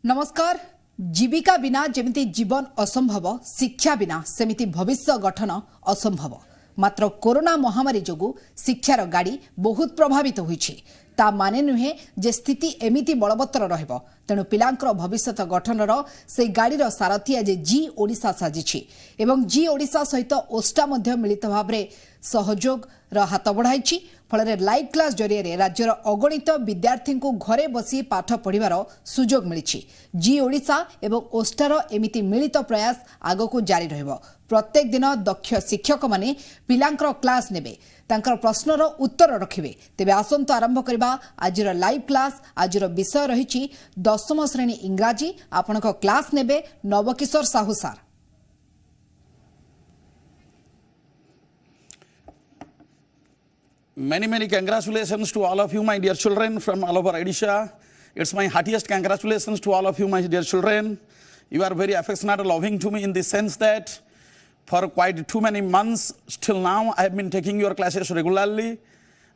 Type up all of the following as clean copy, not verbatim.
नमस्कार। जीविका बिना जेमिति जीवन असंभव, शिक्षा बिना सेमिति भविष्य गठन असंभव। मात्र कोरोना महामारी जोगु शिक्षार गाड़ी बहुत प्रभावित होईछि। ता माने नुहे जे स्थिति एमिति बलवत्तर रहइबो। तेणु पिलांकर भविष्य गठनर से गाड़ीर सारथी आज जी ओडिशा साजिछि एवं जी ओडिशा सहित ओस्टा मध्य मिलित भावरे सहयोग हाथ बढ़ाई। फल लाइव क्लास जरिए राज्यर अगणित विद्यार्थी को घरे बसी पाठ पढ़िबार सुजोग मिली। जी ओडिशा एवं ओस्टार एमिति मिलित प्रयास आगको जारी रहिबो। प्रत्येक दिन दक्ष शिक्षक माने पिलांकर क्लास नेबे, तांकर प्रश्नर उत्तर रखिबे। तेबे आसंत आरंभ करबा आजिर लाइव क्लास। आजिर विषय रहिछि 10म श्रेणी इंग्राजी। आपनक क्लास नेबे नवकिशोर साहू सार। Many congratulations to all of you, my dear children, from all over Odisha. It's my heartiest congratulations to all of you, my dear children. You are very affectionate and loving to me in the sense that for quite too many months till now I have been taking your classes regularly,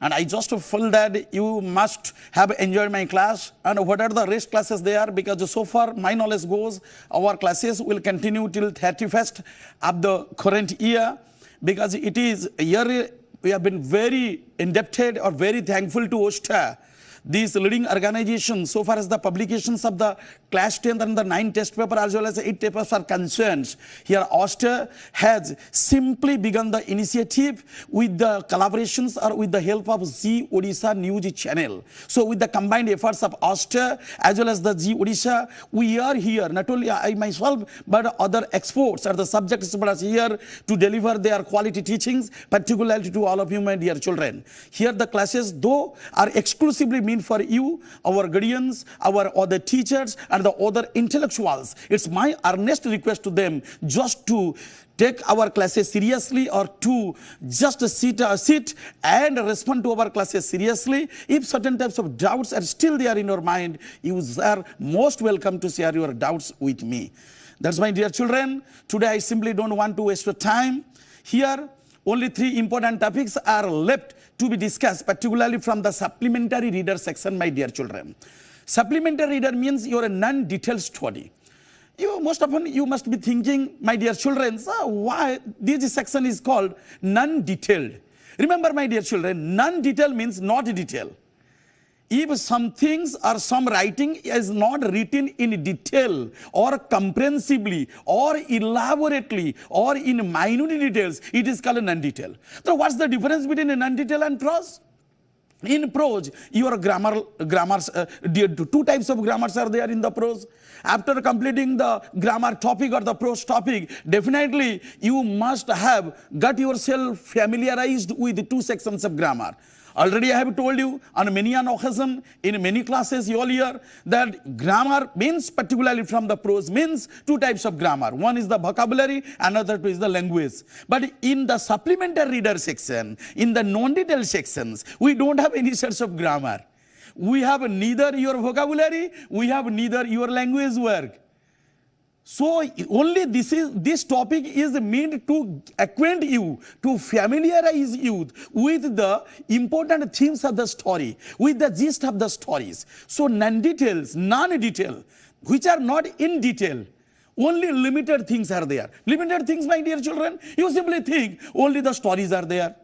and I just feel that you must have enjoyed my class. And what are the rest classes there, because so far my knowledge goes our classes will continue till 31st of the current year, because it is a year we have been very indebted or very thankful to OSTA, these leading organizations, so far as the publications of the class 10th and the 9th test paper as well as the 8 papers are concerned. Here OSTA has simply begun the initiative with the collaborations or with the help of Zee Odisha News channel. So with the combined efforts of OSTA as well as the Zee Odisha, we are here, not only I myself, but other experts or the subject experts here to deliver their quality teachings, particularly to all of you, my dear children. Here the classes, though, are exclusively meant for you, our guardians, our other teachers, and the other intellectuals. It's my earnest request to them just to take our classes seriously, or to just sit and respond to our classes seriously. If certain types of doubts are still there in your mind, you are most welcome to share your doubts with me. That's my dear children. Today I simply don't want to waste your time. Here only 3 important topics are left to be discussed, particularly from the supplementary reader section, my dear children. Supplementary reader means your non-detailed study. Most often you must be thinking, my dear children, why this section is called non-detailed. Remember, my dear children, non-detailed means not detail. If some things or some writing is not written in detail or comprehensively or elaborately or in minute details, it is called non-detail. So what's the difference between a non-detail and prose? In prose, your grammars, 2 types of grammars are there in the prose. After completing the grammar topic or the prose topic, definitely you must have got yourself familiarized with the 2 sections of grammar. Already I have told you on many an occasion in many classes earlier that grammar means, particularly from the prose, means 2 types of grammar. One is the vocabulary, another is the language. But in the supplementary reader section, in the non-detailed sections, we don't have any sorts of grammar. We have neither your vocabulary, we have neither your language work. So only this topic is meant to acquaint you, to familiarize you with the important themes of the story, with the gist of the stories. So non-details, non-detail, which are not in detail, only limited things are there. Limited things, my dear children, you simply think only the stories are there.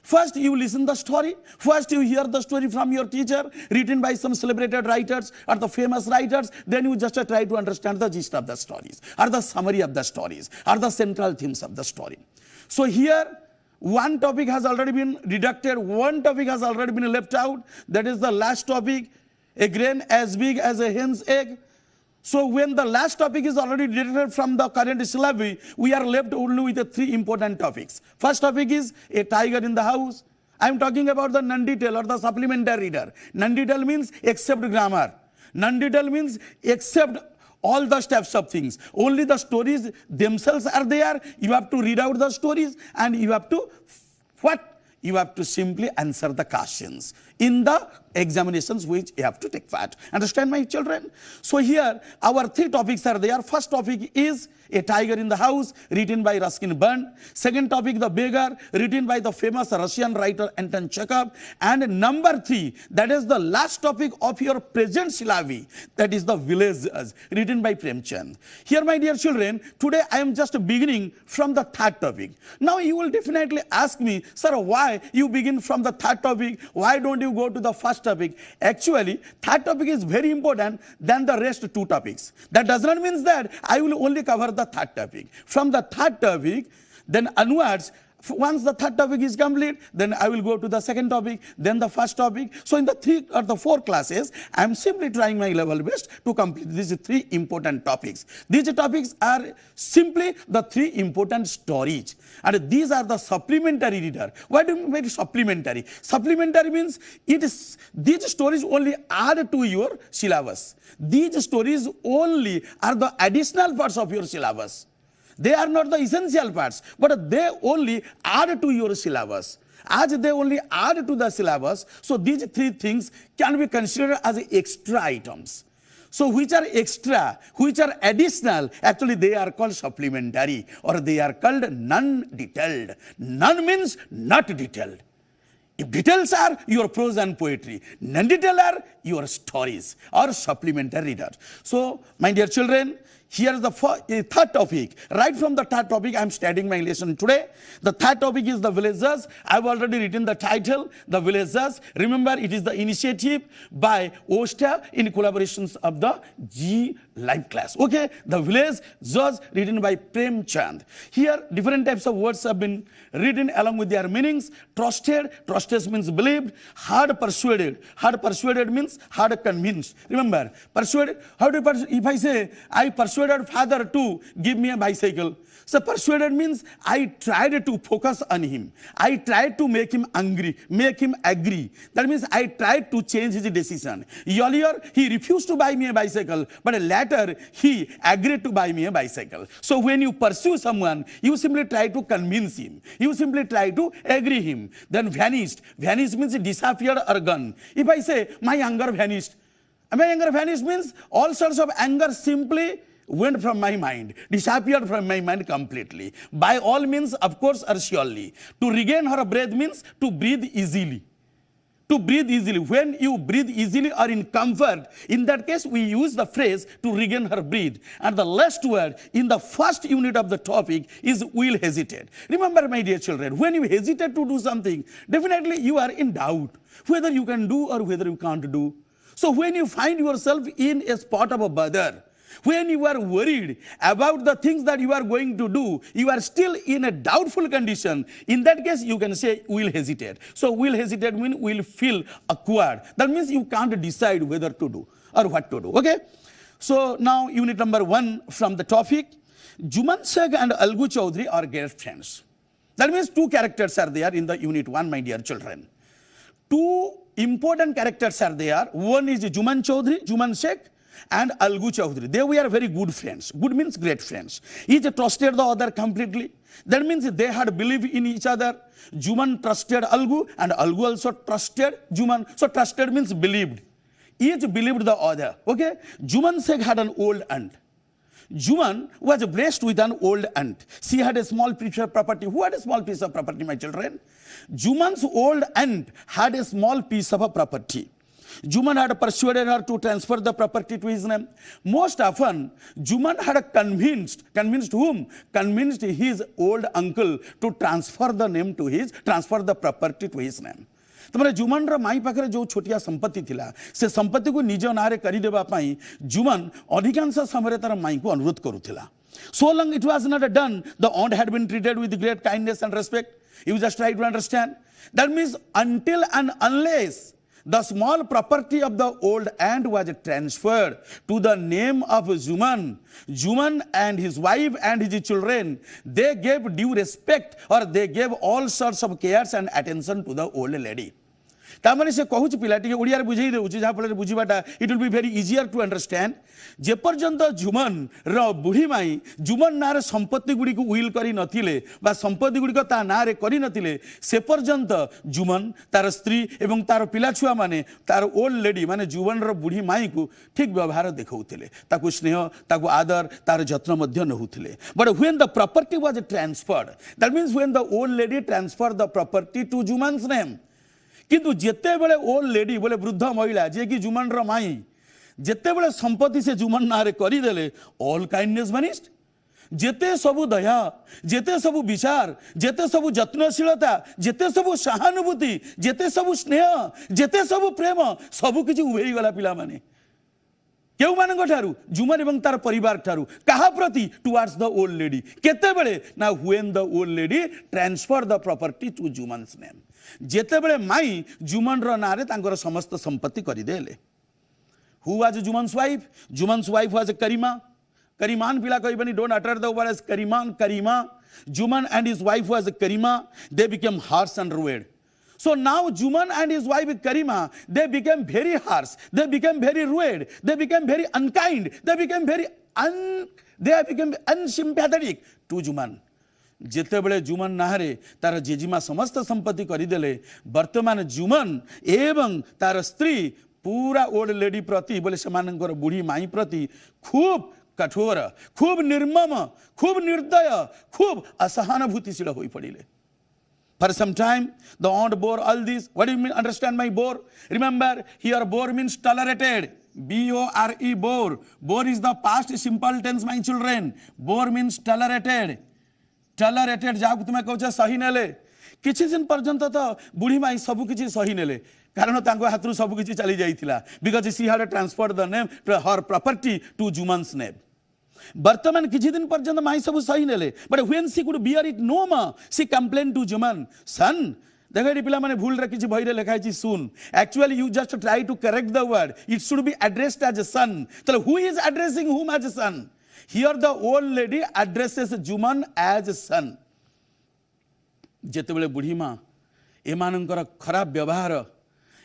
First you listen the story, first you hear the story from your teacher, written by some celebrated writers or the famous writers, then you just try to understand the gist of the stories, or the summary of the stories, or the central themes of the story. So here, one topic has already been deducted, one topic has already been left out, that is the last topic, a grain as big as a hen's egg. So when the last topic is already deducted from the current syllabus, we are left only with the 3 important topics. First topic is a tiger in the house. I am talking about the non-detail or the supplementary reader. Non-detail means except grammar. Non-detail means except all the steps of things. Only the stories themselves are there. You have to read out the stories and you have to, what? You have to simply answer the questions in the examinations which you have to take part. Understand, my children? So here our three topics are there. First topic is A Tiger in the House, written by Ruskin Bund. Second topic, The Beggar, written by the famous Russian writer Anton Chekhov. And number 3, that is the last topic of your present syllabi, that is The Villagers, written by Premchand. Here, my dear children, today I am just beginning from the third topic. Now you will definitely ask me, sir, why you begin from the third topic? Why don't you go to the first topic? Actually, third topic is very important than the rest two topics. That does not mean that I will only cover the third topic. From the third topic, then onwards, once the third topic is complete, then I will go to the second topic, then the first topic. So in the 3 or the 4 classes, I am simply trying my level best to complete these 3 important topics. These topics are simply the 3 important stories. And these are the supplementary reader. What do you mean by supplementary? Supplementary means these stories only add to your syllabus. These stories only are the additional parts of your syllabus. They are not the essential parts, but they only add to your syllabus. As they only add to the syllabus, so these 3 things can be considered as extra items. So which are extra, which are additional, actually they are called supplementary, or they are called non-detailed. None means not detailed. If details are your prose and poetry, non-detailed are your stories or supplementary readers. So, my dear children, here is the third topic. Right from the third topic, I am starting my lesson today. The third topic is The Villagers. I have already written the title, The Villagers. Remember, it is the initiative by OSTA in collaborations of the G Live class. Okay, The Villagers, written by Premchand. Here, different types of words have been written along with their meanings. Trusted means believed. Hard persuaded means hard convinced. Remember, persuaded, how do you persuade? If I say, I persuaded father to give me a bicycle. So persuaded means I tried to focus on him. I tried to make him angry, make him agree. That means I tried to change his decision. Earlier, he refused to buy me a bicycle, but later he agreed to buy me a bicycle. So when you pursue someone, you simply try to convince him. You simply try to agree him. Then vanished. Vanished means disappeared or gone. If I say, my anger vanished. My anger vanished means all sorts of anger simply went from my mind, disappeared from my mind completely. By all means, of course, or surely. To regain her breath means to breathe easily. To breathe easily. When you breathe easily or in comfort, in that case, we use the phrase to regain her breath. And the last word in the first unit of the topic is will hesitate. Remember, my dear children, when you hesitate to do something, definitely you are in doubt whether you can do or whether you can't do. So when you find yourself in a spot of a bother, when you are worried about the things that you are going to do, you are still in a doubtful condition. In that case, you can say, will hesitate. So, will hesitate means will feel awkward. That means you can't decide whether to do or what to do. Okay? So, now unit number 1 from the topic. Juman Sheikh and Algu Chaudhary are great friends. That means 2 characters are there in the unit 1, my dear children. 2 important characters are there. One is Juman Chaudhary, Juman Sheikh, and Algu Chaudhary. They were very good friends. Good means great friends. Each trusted the other completely. That means they had believed in each other. Juman trusted Algu and Algu also trusted Juman. So trusted means believed. Each believed the other. Okay? Juman Sheikh had an old aunt. Juman was blessed with an old aunt. She had a small piece of property. Who had a small piece of property, my children? Juman's old aunt had a small piece of a property. Juman had persuaded her to transfer the property to his name. Most often, Juman had convinced whom? Convinced his old uncle to transfer the property to his name. तमरे Juman रा माई पाखरे जो छोटिया संपत्ति थिला से संपत्ति को निज नारे करी देबा पाई जुमन अधिकांश समय तार माई को अनुरोध करूथिला. So long it was not done, the aunt had been treated with great kindness and respect. You just try to understand. That means until and unless the small property of the old aunt was transferred to the name of Juman, Juman and his wife and his children, they gave due respect or they gave all sorts of cares and attention to the old lady. तामाने से कहूँ पिला ओडिया बुझे दूसरी जहाँफल बुझाटा it will be very easier to understand जेपर्यंत जुमन बुढ़ी माई जुमन ना संपत्ति गुड़ी को विल कर नथिले बा संपत्ति गुड़िक ता ना करि नथिले से पर्यंत जुमन तार स्त्री एवं तार पिला छुआ माने तार ओल्ड लेडी माने जुमन रो बुढ़ी माई को ठीक व्यवहार देखाउथिले ताकू स्नेह ताकू आदर तार जत्न मध्य नहुथिले but when the property was transferred that means when the old lady transfer the property to Juman's name किंतु जेते बेले ओल्ड लेडी बोले वृद्ध महिला जे कि जुमन रो माई जेते बेले संपत्ति से जुमन नारे करिदेले ऑल काइंडनेस वनिश्ड जेते सबु दया जेते सबु विचार जेते सबु जत्नशीलता जेते सबु सहानुभूति जेते सबु स्नेह जेते सबु प्रेम सबु किछि उभेई गला पिला माने केउ मानक ठारू जुमन एवं तार परिवार ठारू कहा प्रति टुवर्ड्स द ओल्ड लेडी केते बेले ना when the old lady transfer the property to Juman's name जेते बेले माई जुमन रो नारे तांकर समस्त संपत्ति करि देले who was Juman's wife was Karima करीमान पिला कहबनी don't utter the word as करीमान Karima Juman and his wife was Karima they became harsh and rude so now Juman and his wife Karima they became very harsh they became very rude they became very unkind they became unsympathetic to Juman जेते बेले जुमन नाहरे तार जेजिमा समस्त संपत्ति करिदेले वर्तमान जुमन एवं तार स्त्री पूरा ओल्ड लेडी प्रति बोले समानंकर बुढ़ी माई प्रति खूब कठोर खूब निर्मम खूब निर्दय खूब असहानुभूतिशील होई पड़िले For some time, the aunt bore all this. What do you mean? Understand my bore? Remember, here bore means tolerated. B-O-R-E, bore. Bore is the past simple tense, my children. Bore means tolerated. Tolerated, जाक तुम्हें कहो सही नेले किछि दिन पर्यंत तो बुढ़ी माई सब किछि सही नेले कारण तांको हाथरू सब किछि चली जाइथिला because she had transferred the name to her property to Juman's name. वर्तमान किछि दिन पर्यंत माई सब सही नेले but when she could bear it no more she complain to Juman son देखो पिला माने भूल रे किछि भई रे लिखाई छि सुन actually you just try to correct the word it should be addressed as a son तो who is addressing whom as a son here the old lady addresses Juman as a son जेते बेले बुढ़ी मां एमानंकर खराब व्यवहार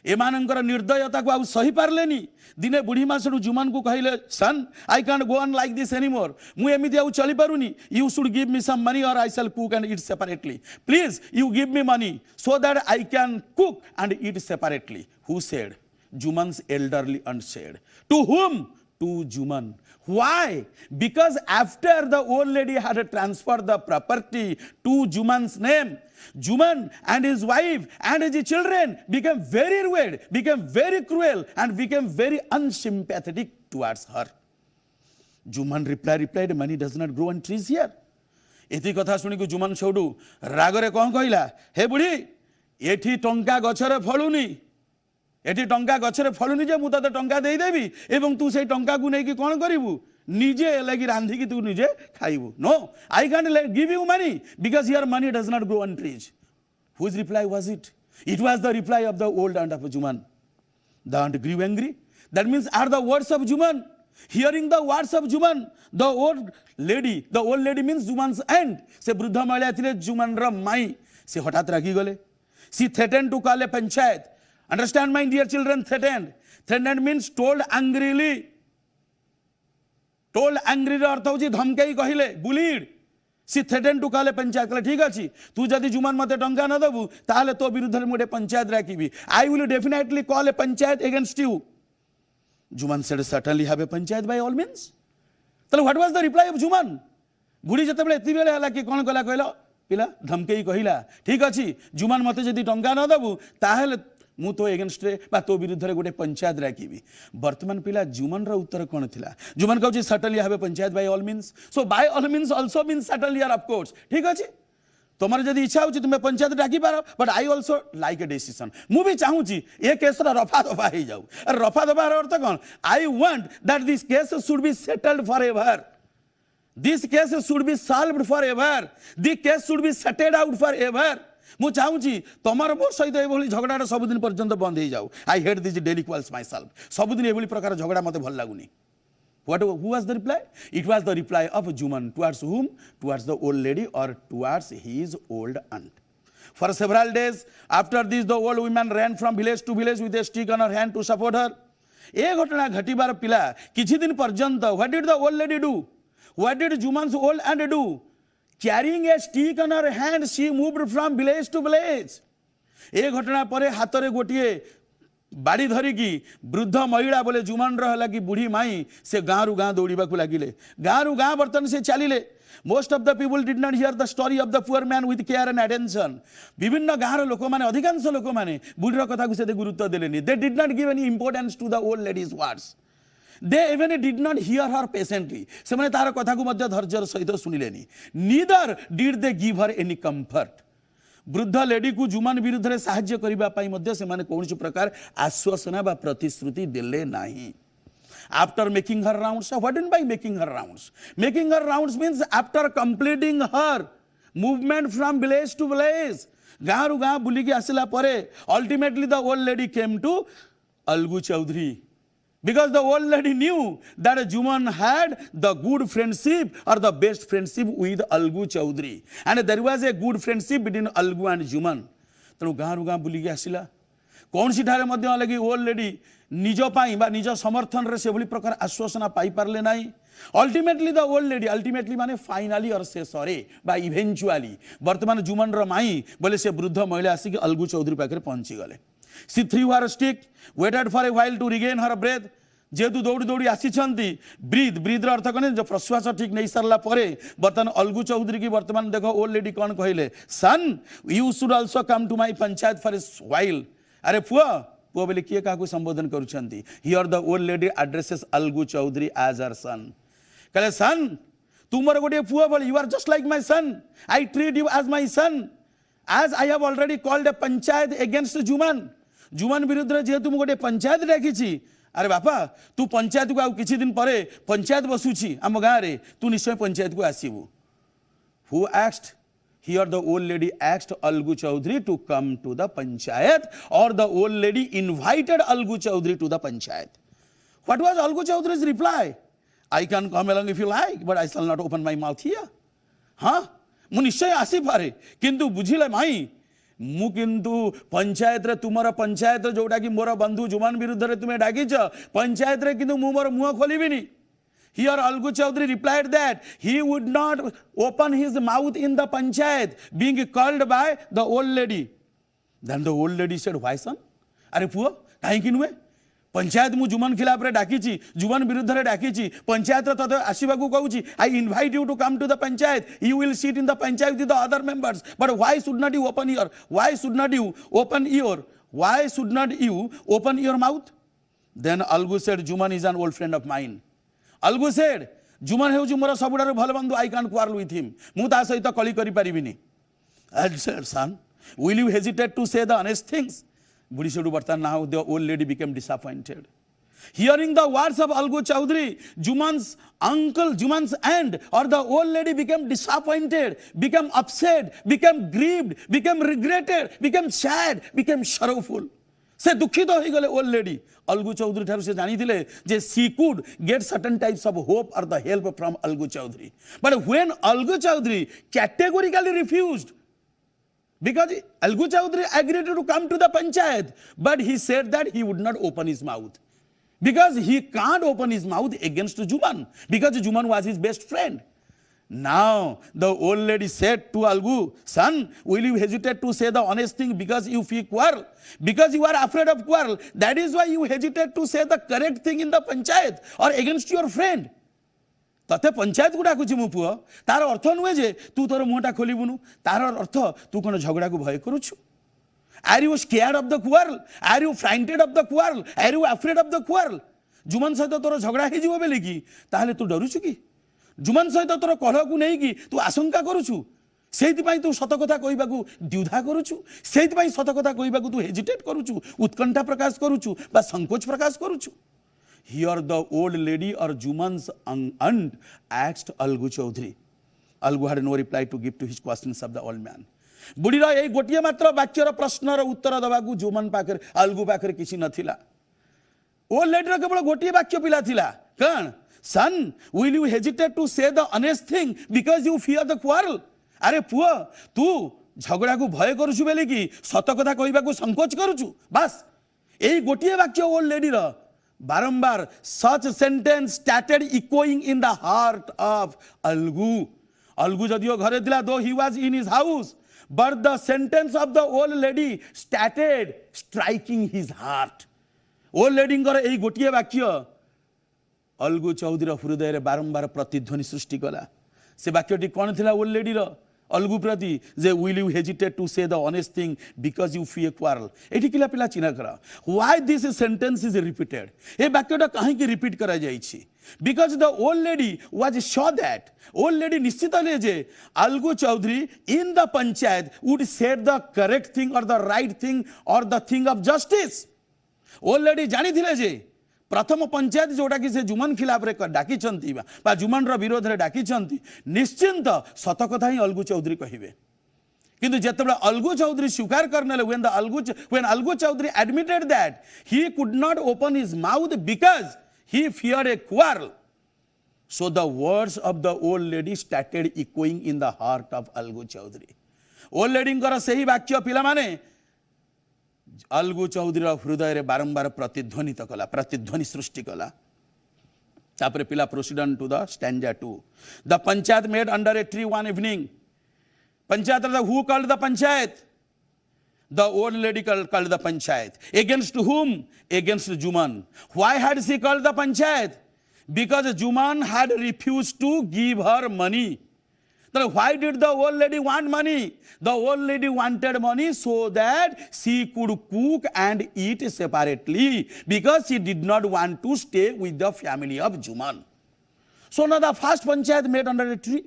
एमानंकर निर्दयता को आ सही पारलेनी दिने बुढ़ी मां सेडू जुमन को कहले son I can't go on like this anymore मु एमिति आ चली पारुनी you should give me some money और I shall cook and eat separately please you give me money so that I can cook and eat separately who said Juman's elderly aunt said to whom to Juman why because after the old lady had transferred the property to Juman's name Juman and his wife and his children became very rude, became very cruel and became very unsympathetic towards her. Juman replied, money does not grow on trees here. एति कथा सुनी को जुमन छोडू रागरे कौन कहला हे बुढ़ी एठी टंका गछरे फलुनी एठी टंका गछरे फलुनी जे मु तते टंका देई देबी एवं तू से टंका को नै कि कोन करिवु निजे लगी रांधी की तू निजे खाइबू no I can't give you money because here money does not grow on trees whose reply was it was the reply of the old aunt of Juman the aunt grew angry that means are the words of Juman hearing the words of Juman the old lady means Juman's aunt से वृद्ध महिला थिले जुमन र माई से हठात रागी गले she threatened to call a panchayat understand my dear children threatened means told angrily told angry अर्थ होची धमकेई कहिले bullied she threaten to call a panchayat कहले ठीक अछि तू जदी जुमन मते टंका न दबु ताले तो विरुद्ध रे मोटे पंचायत राखीबी I will definitely call a panchayat against you Juman said certainly have a panchayat by all means तले what was the reply of Juman बुढ़ी जते बेले एति बेले हला कि कोन कला कहलो पिला धमकेई कहिला ठीक अछि जुमन मते जदी टंका न दबु ताले मु तो एगेंस्ट रे बा तो विरुद्ध रे गोटे पंचायत राखीबी वर्तमान पिला जुमन रा उत्तर कोन थिला जुमन कहउची certainly have a panchayat by all means so by all means also means certainly of course ठीक अछि तोमर जदी इच्छा होची तुमे पंचायत डाकी पारो but I also like a decision मु भी चाहूची ए केस रा रफा दफा हे जाऊ और रफा दफा रा अर्थ कोन I want that this case should be settled forever this case should be solved forever this case should be sorted out forever मु चाहूची तमर मोर सहित एभली झगड़ा सबुदिन पर्यंत बंद हो जाऊ I hate this daily quarrels myself सबुदिन एभली प्रकार झगड़ा मते भल लागुनी What who was the reply? It was the reply of Juman towards whom? Towards the old lady or towards his old aunt. For several days after this, the old woman ran from village to village with a stick on her hand to support her. ए घटना घटिबार पिला किछि दिन पर्यंत what did the old lady do? What did Juman's old aunt do? Carrying a stick on her hand, she moved from village to village. ए घटना परे हाथ रे गोटिए बाड़ी धरिकी वृद्ध महिला बोले जुमान रहा कि बुढ़ी माई से गाँ रु गाँ दौड़ा लगिले गाँ रु गाँ बर्तन से चलिले. Most of the people did not hear the story of the poor man with care and attention. विभिन्न गाँव लोक मैंने अधिकांश लोक मैंने बुढ़ीर कथा को से गुरुत्व देलेनी. They did not give any importance to the old lady's words. They even did not hear her patiently. से मैंने तार कथा को मध्य धैर्यर सहित सुनिलेनी. Neither did they give her any comfort. वृद्ध लेडी को जुमान विरुद्ध रे साहाय्य करिबा पई मध्य से माने कोनसी प्रकार आश्वासना बा प्रतिश्रुति देले नाही. After making her rounds, what do you mean by making her rounds? Making her rounds means after completing her movement from village to village. गाँ रु गाँ बुलिकी आसिला परे ultimately the old lady came to Algu Chaudhary. Because the old lady knew that Juman had the good friendship or the best friendship with Algu Chaudhary. And there was a good friendship between Algu and Juman. तेणु गाँ रु गाँ बुलिकी आसिला कौन सी ठारे मध्य लगी old lady निज पाई बा निज समर्थन रे से भली प्रकार आश्वासना पाई पारले नाही. Ultimately the old lady ultimately माने फाइनाली और से सरे बा इवेंचुअली वर्तमान जुमन र माई बोले से वृद्ध महिला आसी कि अलगू चौधरी पाखरे पहुंची गले. She threw her stick waited for a while to regain her breath. जेतु दौड़ी दौड़ी आसीछंती ब्रीथ ब्रीथ र अर्थ कने जो प्रश्वास ठीक नहीं सरला परे वर्तमान अलगू चौधरी की वर्तमान देखो ओल्ड लेडी कौन कहले son you should also come to my panchayat for a while. अरे पुआ पुआ बोले किए का संबोधन करुछंती. Here the old lady addresses Algu Chaudhary as her son. कहले सन तू मोर गोटे पुआ बोल you are just like my son. I treat you as my son as I have already called a panchayat against Juman. Juman विरुद्ध रे जेतु मु गोटे पंचायत डाकिछि. अरे बापा तू पंचायत को आ किछि दिन परे पंचायत बसुछि आम गाँ रे तू निश्चय पंचायत को आसीबू. Who asked? Here the old lady asked Algu Chaudhary to come to the panchayat, or the old lady invited Algu Chaudhary to the panchayat. What was Algu Chaudhary's reply? I can come along if you like, but I shall not open my mouth here. हाँ मु निश्चय आसी पारे किंतु बुझिले माई मु किंतु पंचायत रे तुमर पंचायत जोटा कि मोर बंधु जुमान विरुद्ध रे तुमे डाकिछ पंचायत रे किंतु मु मोर मुह खोलिबिनी. Here Algu Chaudhary replied that he would not open his mouth in the panchayat being called by the old lady. Then the old lady said, why son? अरे पुआ काहे कि नुए पंचायत मु जुमान खिलाफ रे डाकिछि जुमान विरुद्ध रे डाकिछि पंचायत रे तते आसीबा को कहूछि I invite you to come to the panchayat. You will sit in the panchayat with the other members. But why should not you open your mouth? Then Algu said, Juman is an old friend of mine. Algu said, Juman हेउछि मोर सबुडार भल बंधु. I can't quarrel with him. मु ता सहित कली करि परिबिनी. I said, son, will you hesitate to say the honest things? बुढ़ी सेडू बर्तन now the old lady became disappointed. Hearing the words of Algu Chaudhary, Juman's uncle, Juman's aunt or the old lady became disappointed, became upset, became grieved, became regretted, became sad, became sorrowful. से दुखित हो गले old lady. Algu Chaudhary ठार से जानी दिले जे she could get certain types of hope or the help from Algu Chaudhary. But when Algu Chaudhary categorically refused, because Algu Chaudhary agreed to come to the panchayat, but he said that he would not open his mouth because he can't open his mouth against Juman because Juman was his best friend. Now the old lady said to Algu, son, will you hesitate to say the honest thing because you fear quarrel, because you are afraid of quarrel? That is why you hesitate to say the correct thing in the panchayat or against your friend. तते पंचायत को डाकुछि मु पुओ तार अर्थ नुहे जे तू तोर मुहटा खोलिबुनु. तार अर्थ तू कोन झगड़ा को भय करूछु. Are you scared of the quarrel? Are you frightened of the quarrel? Are you afraid of the quarrel? Juman सहित तोर झगड़ा हे जीवो बेले की ताहले तू डरुछु की? जुमन सहित तोर कलह को नै की तू आशंका करूछु? सेति पई तू सत कथा कहिबा को द्विधा करूछु? सेति पई सत कथा कहिबा को तू हेजिटेट करूछु, उत्कंठा प्रकाश करूछु बा संकोच प्रकाश करूछु? Here the old lady or Juman's aunt asked Algu Chaudhary. Algu had no reply to give to his questions of the old man. बुढ़ीर यही गोटे मात्र वाक्यर प्रश्नर उत्तर दबाकू जुमन पाखरे अलगू पाखरे किसी नथिला. ओल्ड लेडीर केवल गोटे वाक्य पिला थिला कौन? सन, will you hesitate to say the honest thing because you fear the quarrel? अरे पुआ तू झगड़ा को भय करुछु बेले कि सत कथा कहबा को संकोच करुछु बस एई गोटिए वाक्य ओल्ड लेडी रो बारंबार such sentence started echoing in the heart of Algu Algu जदियो घरे थिला though he was in his house but the sentence of the old lady started striking his heart old lady एई गोटिए वाक्य अलगू चौधरी हृदय रे बारंबार प्रतिध्वनि सृष्टि कला से वाक्यटी कौन थिला ओल्ड लेडी रो अलगू प्रति जे will you hesitate to say the honest thing because you fear quarrel एठी किला पिला चिन्ह करा why this sentence is repeated ए वाक्यटा काहे की रिपीट करा जाई छी because the old lady was sure that old lady निश्चित ले जे Algu Chaudhary in the panchayat would said the correct thing or the right thing or the thing of justice old lady जानी थिले जे प्रथम पंचायत जोटा कि से जुमन खिलाफ रे डाकी जुमन विरोध रे डाकी निश्चिंत सत कथा ही अलगू चौधरी कहिबे किंतु जेतेबेले अलगू चौधरी स्वीकार करने when Algu Chaudhary admitted that he could not open his mouth because he feared a quarrel, so the words of the old lady started echoing in the heart of Algu Chaudhary old lady सही वाक्य पिला माने अलगू चौधरी हृदय रे बारंबार प्रतिध्वनित कला प्रतिध्वनि सृष्टि कला तापरे पिला proceeding to the stanza 2 the panchayat met under a tree one evening panchayat who called the panchayat the old lady called the panchayat against whom against Juman why had she called the panchayat because Juman had refused to give her money. Why did the old lady want money? The old lady wanted money so that she could cook and eat separately because she did not want to stay with the family of Juman. So now the first panchayat made under a tree.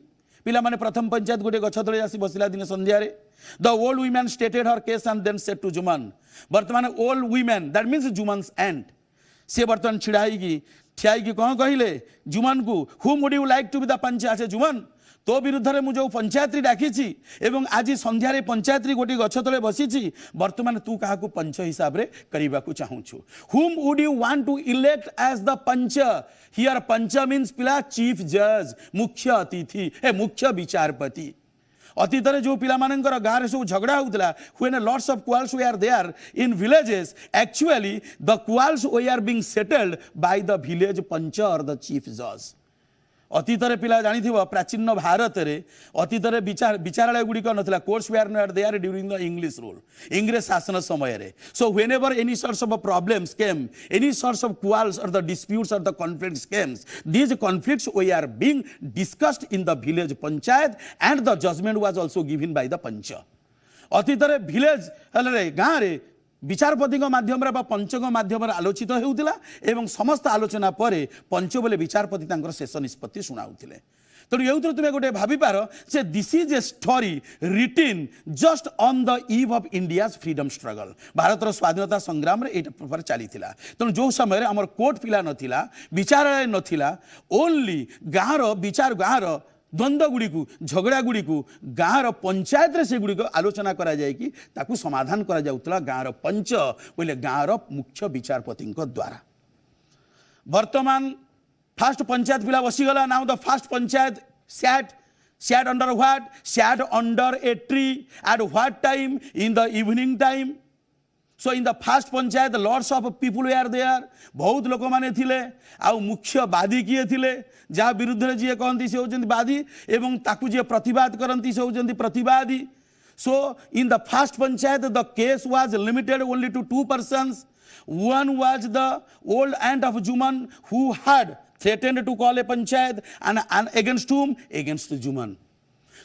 पिला माने प्रथम पंचायत गोटे गछ तले आसी बसिला दिन संध्या रे the old women stated her case and then said to Juman. वर्तमान old women that means Juman's aunt. से वर्तमान छिड़ाई की ठियाई की कौन कहिले जुमन को whom would you like to be the panchayat Juman तो विरुद्ध रे मु जो पंचायतरी डाकिछि एवं आज संध्या रे पंचायतरी गोटी गछ तले बसिछि वर्तमान तू काहा को पंच हिसाब रे करिबा को चाहूछु whom would you want to elect as the panch here panch means पिला चीफ जज मुख्य अतिथि ए मुख्य विचारपति अतीत रे जो पिला मानकर गाँ रे सब झगड़ा होउतला when lots of quarrels were there in villages actually the quarrels were being settled by the village punch or the chief judge अतीत पिला जानी प्राचीन भारत में अतीत विचारालय गुड़िक नाला courts were not there during the English rule English शासन समय रे so whenever any sorts of problems came any sorts of quarrels or the disputes or the conflicts came these conflicts they are being discussed in the village panchayat and the judgement was also given by the panch अतीत village गाँव रे विचारपति माध्यम पंच माध्यम आलोचित होउतिला एवं समस्त आलोचना परे पंच बोले विचारपति तांकर शेष निष्पत्ति शुणाउथिले तेणु ये तुम्हें गोटे भावी पार से this is a story रिटिन just on the eve of India's freedom struggle Bharat स्वाधीनता संग्राम रे एटा प्रकार चलीथिला तेणु जो समय हमर कोर्ट पिला नथिला विचारालय नथिला ओनली गाँव विचार गाँव द्वंद्व गुड़ी को झगड़ा गुड़ी को गाँव पंचायत रे से गुड़ी को आलोचना करा जाए कि ताकू समाधान करा जाउतला गाँव पंच बोले गाँव मुख्य विचारपति द्वारा वर्तमान फास्ट पंचायत पिला बसीगला now the first panchayat sat under what sat under a tree at what time in the evening time. So in the first panchayat lots of people were there बहुत लोक माने थिले आ मुख्य वादी किए थिले जहाँ विरुद्ध रे जी कहती से होचंती वादी एवं ताकू जे प्रतिवाद करंती से होचंती प्रतिवादी. So in the first panchayat the case was limited only to two persons. One was the old aunt of Juman who had threatened to call a panchayat and against whom against Juman.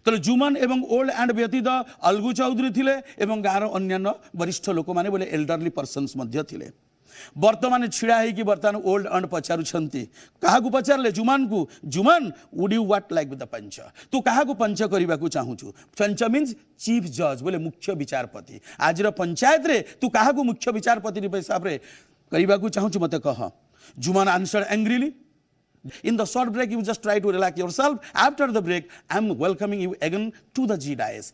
तो जुमन एवं old and व्यतीत अलगू चौधरी थिले एवं गाँव अन्य वरिष्ठ लोक माने बोले एल्डरली पर्सन्स मध्य थिले. वर्तमान छिड़ा है कि वर्तमान ओल्ड एंड पचारुछंती कहा को पचारले जुमन को Juman would you what like with the panch तू कहा को पंच करबा को चाहूछु. पंच मीन्स चीफ जज बोले मुख्य विचारपति. आज पंचायत रे तू कहा को मुख्य विचारपति हिसाब रे करबा को चाहूछु मते कह. Juman answered angrily. In the short break, you just try to relax yourself. After the break, I am welcoming you again to the G Dais.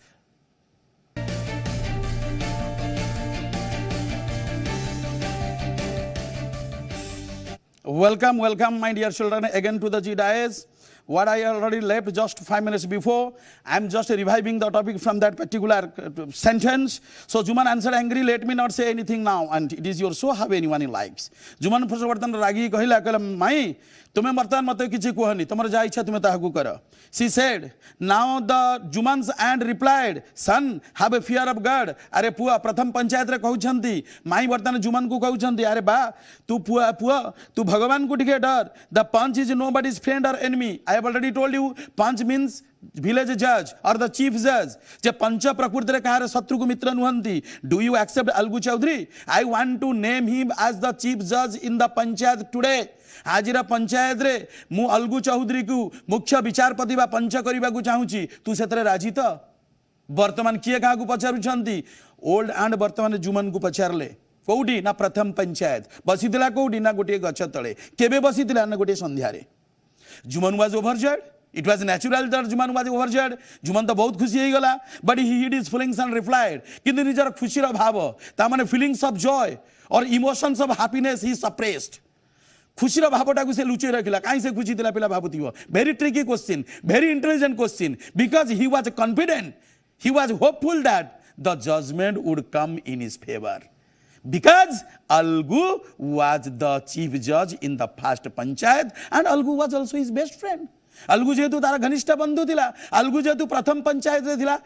Welcome, my dear children, again to the G Dais. what I already left just 5 minutes before. I'm just reviving the topic from that particular sentence. So Juman answered angry, let me not say anything now, and it is your show, have anyone he likes. Juman Prasvartan Ragi Kohila Kalam Mai, Tume Martan Matakichi Kuhani, Tamar Jaicha Tumetahaku. She said, now the Juman's aunt replied, son, have a fear of God. Are Pua, Pratham Panchayatra Kauchanti, Mai Vartan Juman Ku Kauchanti, Are Ba, tu Pua, tu Bhagavan Kutikadar. The Panch is nobody's friend or enemy. I have already told you, Panch means village judge or the chief judge. Je Pancha Prakurtare Kahara Satruku Mitra Nuhanti. Do you accept Algu Chaudhary? I want to name him as the chief judge in the Panchayat today. आजिरा पंचायत रे मु अलगु चौधरी को मुख्य विचारपति बा पंच करिबा को चाहूची तू सेतरे राजी त वर्तमान किए का को पचारुछंती ओल्ड एंड वर्तमान जुमन को पचारले कोउडी ना प्रथम पंचायत बसितिला कोउडी ना गोटे गछ तळे केबे बसितिला ना गोटे संध्या रे Juman was overjoyed it was natural that Juman was overjoyed Juman तो बहुत खुशी होई गला but he hide his feelings and replied किंतु निजर खुशी रो भाव ता माने फीलिंग्स ऑफ जॉय और emotions of happiness he suppressed खुशी भावटा को से लुचे रखिला कहीं से खुशी दिला पिला भावुथिबो very tricky question very intelligent question because he was confident he was hopeful that the judgement would come in his favour because Algu was the chief judge in the first panchayat and Algu was also his best friend. Algu जेतु तार घनिष्ठ बंधु थिला अलगु जेतु प्रथम पंचायत रे थिला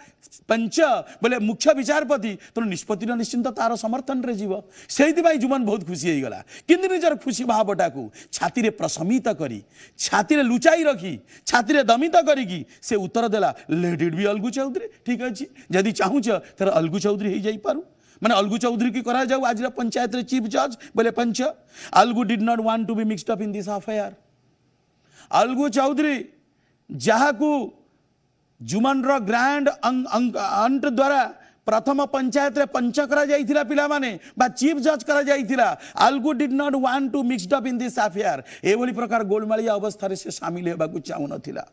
पंच बोले मुख्य विचारपति तो निष्पत्ति निश्चिंत तार समर्थन रे जीव सेहिति भाई जुमन बहुत खुशी होई गला किंतु निजर खुशी भावटा को छाती रे प्रशमित करी छाती रे लुचाई रखी छाती रे दमित करी की से उत्तर देला let it be Algu Chaudhary ठीक अछि यदि चाहूछ तर अलगु चौधरी हे जाई पारु माने अलगु चौधरी की करा जाऊ आज पंचायत रे चीफ जज बोले panch Algu did not want to be mixed up in this affair Algu Chaudhary जहाँ को जुमन रो ग्रांड अंट द्वारा प्रथम पंचायत रे पंच करा जाइथिला पिला माने बा चीफ जज करा जाइथिला Algu did not want to mixed up in this affair एभली प्रकार गोलमालिया अवस्था रे से शामिल हेबा को चाहू नथिला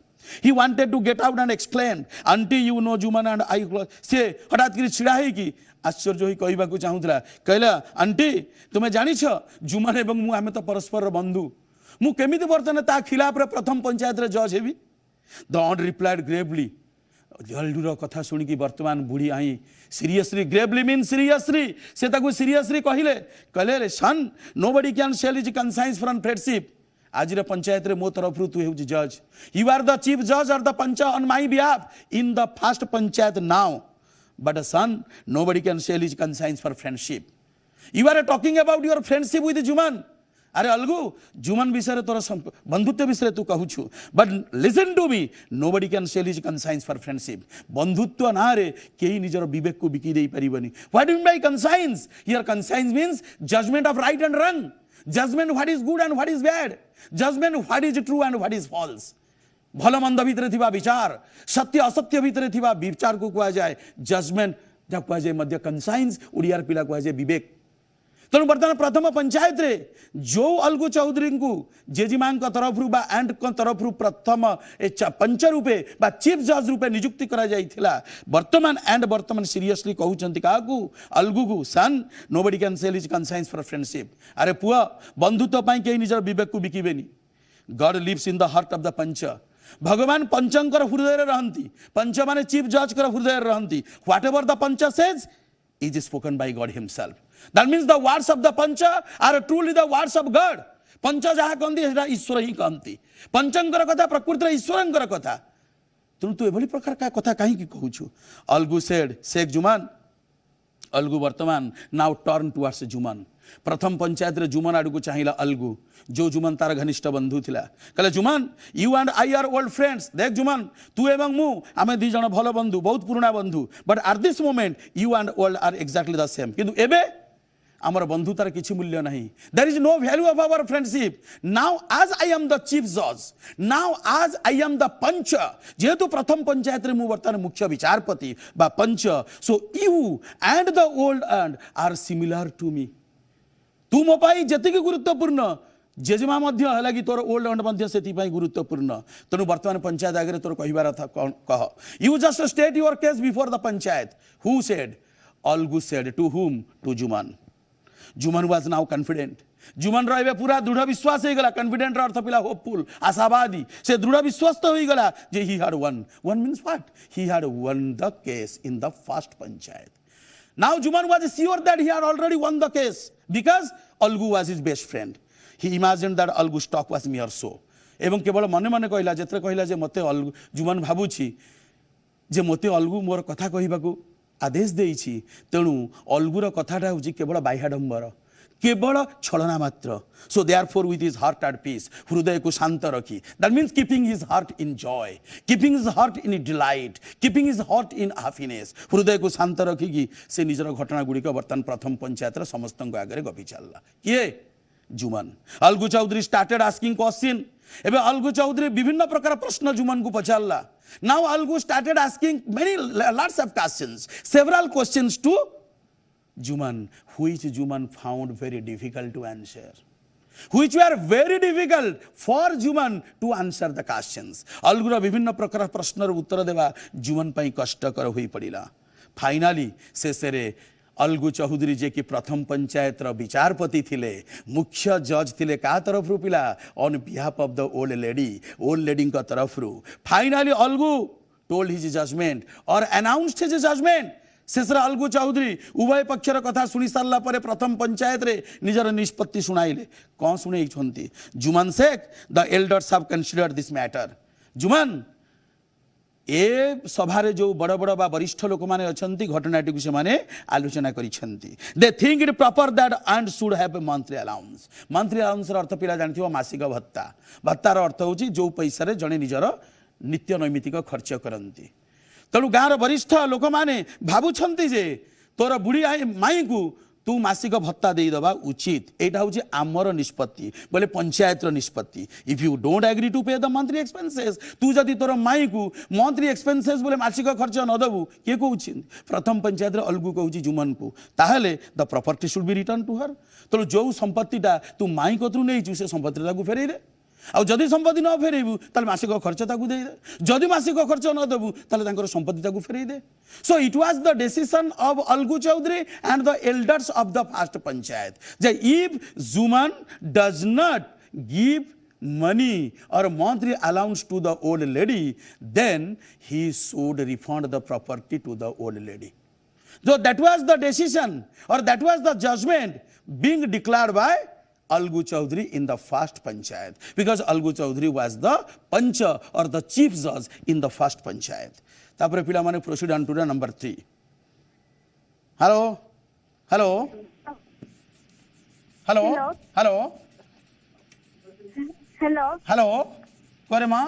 he wanted to get out and explain aunty you know Juman and I say हठात करी छिड़ा हे की आश्चर्य होई कहबा को चाहूथला कहला आंटी तुमे जानि छ जुमन एवं मु हमें तो परस्पर बंधु मु केमिति वर्तन ता खिलाफ रे प्रथम पंचायत रे जज हेबी द ऑन रिप्लाइड ग्रेवली जल्दूर कथा सुनी की वर्तमान बुढ़ी आई सीरियसली ग्रेवली मीन सीरियसली से ताकू सीरियसली कहले रे son nobody can sell his conscience from friendship आज रे पंचायत रे मो तरफ रु तू हेउ जज यू आर द चीफ जज or the panch on my behalf in the first panchayat now but son nobody can sell his conscience for friendship you are talking about your friendship with Juman अरे अलगु जुमन विषय तोर बंधुत्व विषय तू कहूछु but listen to me nobody can sell his conscience for friendship बंधुत्व ना रे केही निजर विवेक को बिकी देई परिबनी what do mean by conscience here conscience means judgement of right and wrong judgment what is good and what is bad judgment what is true and what is false भल मंद भितर थिबा विचार सत्य असत्य भितर थिबा विचार को कहा जाए जजमेंट जा कहा जाए मध्य कंसाइंस उड़ियार पिला कहा जाए विवेक तेणु बर्तमान प्रथम पंचायत रे जो अलगु चौधरी को जेजिमा तरफ बा एंड तरफ प्रथम पंच रूपे बा चीफ जज रूपे नियुक्ति करा जाइथिला वर्तमान एंड वर्तमान सीरियसली कहउचंती काकू अलगु को son nobody can sell his conscience for friendship अरे पुआ बंधुत्व पई के निजर विवेक को बिकिबेनी God lives in the heart of the panch भगवान पंचंकर हृदय रे रहंती पंच माने चीफ जज कर हृदय रे रहंती whatever the panch says is spoken by God himself That means the words of the Pancha are truly the words of God. Pancha jaha कहंती सेटा ईश्वर ही कहंती पंचंकर कथा प्रकृति रे ईश्वरंकर कथा तुम तू एभली प्रकार का कथा काहे की कहूछु अलगु सेड शेख जुमान अलगु वर्तमान नाउ टर्न टुवर्ड्स जुमान प्रथम पंचायत रे जुमान आडू को चाहिला अलगु जो जुमान तार घनिष्ठ बंधु थिला कहले Juman you and I are old friends देख जुमान तू एवं मु आमे दी जण भलो बंधु बहुत पुराना बंधु but at this moment you and old are exactly the same किंतु एबे आमर बंधुतार किछि मूल्य नहीं there is no value of our friendship now आज आई एम द चीफ जज नाउ आज आई एम द पंच जेहेतु प्रथम पंचायत रे मु वर्तमान मुख्य विचारपति बा panch so you and the old aunt are similar to me तू मो पाई जति गुरुत्वपूर्ण जेजेमा मध्य हला कि तोर ओल्ड एंड मध्य सेति पाई गुरुत्वपूर्ण तनु वर्तमान पंचायत आगे तोर कहिबार था कह you just state your case before the panchayat who said Algu said to whom to Juman Juman was now confident. Juman रे पूरा दृढ़ विश्वास हो गला कॉन्फिडेंट अर्थ पिला होपफुल आशावादी से दृढ़ विश्वस्त हो गला जे he had won means what he had won the case in the first panchayat. Now Juman was sure that he had already won the case because Algu was his best friend. He imagined that Algu's talk was mere so. एवं केवल मने मने कहला जेतरे कहला जे मते अलगु जुमन भाबुछि जे मते अलगु मोर कथा कहिबाकू आदेश देइछि तेणु अलगुर कथाटा होछि केवल बाह्याडंबर केवल छलना मात्र. So therefore with his heart at peace हृदय को शांत रखी that means keeping his heart in joy, keeping his heart in delight, keeping his heart in happiness. हृदय को शांत रखिकी से निजर घटना गुड़िक बर्तमान प्रथम पंचायत समस्त आगे गपी चलला किए Juman. Algu Chaudhary started asking question. एबे अलगु चौधरी विभिन्न प्रकार प्रश्न जुमन को पचारला. Now Algu started asking lots of questions, several questions to Juman, which Juman found very difficult to answer, which were very difficult for Juman to answer the questions. अलगुर विभिन्न प्रकार प्रश्नर उत्तर देवा जुमन पई कष्टकर होई पड़िला. फाइनाली शेषरे अलगु चौधरी जे कि प्रथम पंचायत विचारपति थिले मुख्य जज थिले का तरफ रु पिला on behalf of the old lady का तरफ रु finally Algu told his judgement और अनाउंस्ड हिज जजमेंट. शेषर अलगु चौधरी उभय पक्षर कथा शुणी सारा पर प्रथम पंचायत रे निजर निष्पत्ति शुणाइले. कौन शुणाई Juman Sheikh the elders have considered this matter. Juman ए सभारे जो बड़ बड़ बा वरिष्ठ लोक माने अछंती घटनाटी को से माने आलोचना करिसेंती. They think it proper that and should have a monthly allowance. Monthly allowance र अर्थ पिला जानथिबो मासिक भत्ता. भत्तार अर्थ होची जो पैसा रे जणे निजर नित्य नैमित्तिक खर्च करंती. तेणु गाँव वरिष्ठ लोक मैंने भावुंट जे तोर बुढ़ी माई को तू मासिक भत्ता देदबा उचित. यहाँ हूँ आमर निष्पत्ति बोले पंचायत निष्पत्ति. If you don't agree to pay the monthly expenses तू जदि तोर माई को मंथली एक्सपेंसेस बोले मासिक खर्च न देबू किए कहूँ प्रथम पंचायत अलगु कहूँ जुमन को ताहले the property should be return to her. तेणु जो संपत्तिटा तू माई कतरू नहीं से संपत्ति फेरई दे. आउ जदि संपत्ति न फेरबू ताले मासिक खर्च ताकू दे दे. जदि मासिक खर्च न देबू ताले तांकर संपत्ति ताकू फेरई दे. So it was the decision of Algu Chaudhary and the elders of the first panchayat जे if Juman does not give money or monthly allowance to the old lady, then he should refund the property to the old lady. So that was the decision or that was the judgment being declared by Algu Chaudhary in the first panchayat, because Algu Chaudhary was the pancha or the chief judge in the first panchayat. Tapare pila mane proceed on to the number 3. Hello? Hello? Hello? Hello? Hello. Hello? Kore ma?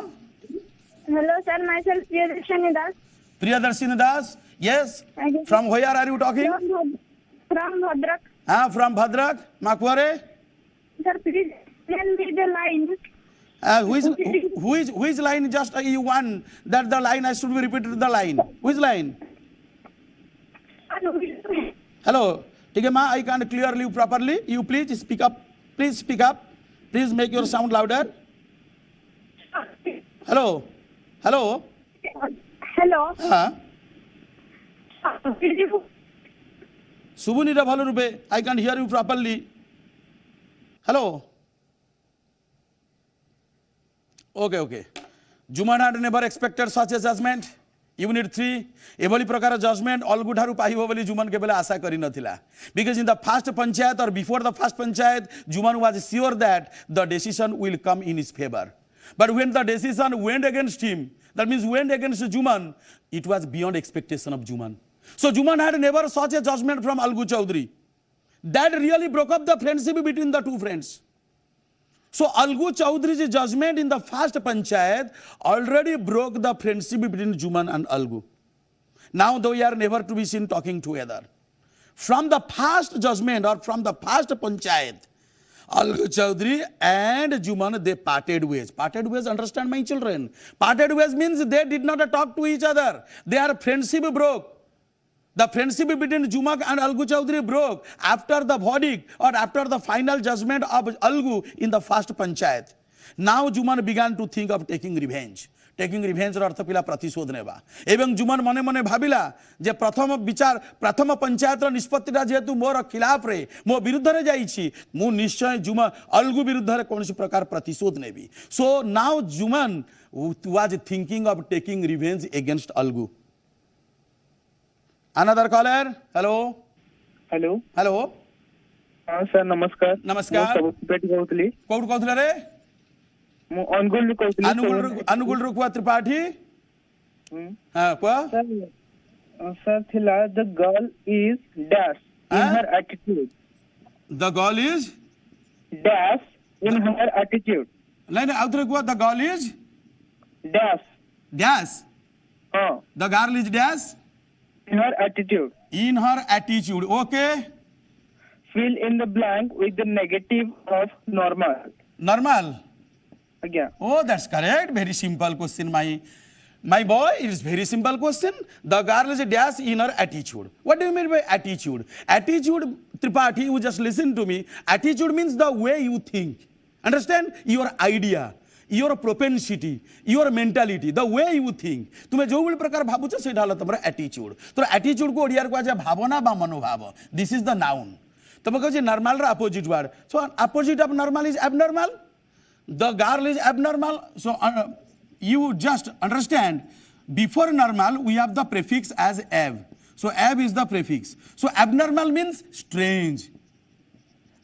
Hello, sir. Myself Priyadarshini Das. Priyadarshini Das? Yes. From where are you talking? From Bhadrak. From Bhadrak. Ma kore? Sir, please tell me the line. Which line just you want that the line has to be repeated the line? Which line? Hello. Okay, ma, I can't clearly you properly. You please speak up. Please speak up. Please make your sound louder. Hello. Hello. Hello. Subuni ra bhalo rupe. I can't hear you properly. Hello. Okay. Juman had never expected such a judgment. Unit 3, एभली प्रकार judgement Algu ठारू पाइबो बोली जुमन केबेले आशा करि नथिला. Because in the first panchayat or before the first panchayat, Juman was sure that the decision will come in his favor. But when the decision went against him, that means went against Juman, it was beyond expectation of Juman. So Juman had never such a judgment from Algu Chaudhary. That really broke up the friendship between the two friends. So Algu Chaudhary's judgment in the first panchayat already broke the friendship between Juman and Algu. Now they are never to be seen talking together. From the first judgment or from the first panchayat, Algu Chaudhary and Juman, they parted ways. Parted ways, understand my children? Parted ways means they did not talk to each other. Their friendship broke. The friendship between Juman and Algu Chaudhary broke after the verdict or after the final judgment of Algu in the first panchayat. Now Juman began to think of taking revenge. Taking revenge अर्थ पिला प्रतिशोध नेबा एवं जुमन मने मने भाबिला जे प्रथम पंचायत निष्पत्तिटा जेहेतु मोर खिलाफ रे मो विरुद्ध रे जाईछि मु निश्चय जुमन अलगु विरुद्ध रे कोनसी प्रकार प्रतिशोध नेबी so now Juman was thinking of taking revenge against Algu another caller hello hello hello हाँ सर नमस्कार नमस्कार कहूली कोड कहथले रे मु अनुगुल रू कहूली अनुगुल रू कुआ त्रिपाठी हां कुआ सर थिला the girl is dash in her attitude the girl is dash in her attitude नहीं नहीं आउथरे कुआ the girl is dash dash हाँ the girl is dash in her attitude okay fill in the blank with the negative of normal again oh that's correct very simple question my boy it is very simple question the girl is a dash in her attitude what do you mean by attitude Tripathi you just listen to me attitude means the way you think understand your idea your propensity your mentality the way you think तुमे जो भी प्रकार भाबुछ सेटा हला तमरा attitude तो attitude को ओडिया को आजे भावना बा मनोभाव दिस इज द नाउन तमे कहै नॉर्मल रा opposite word so opposite of normal is abnormal the girl is abnormal so you just understand before normal we have the prefix as ab so ab is the prefix so abnormal means strange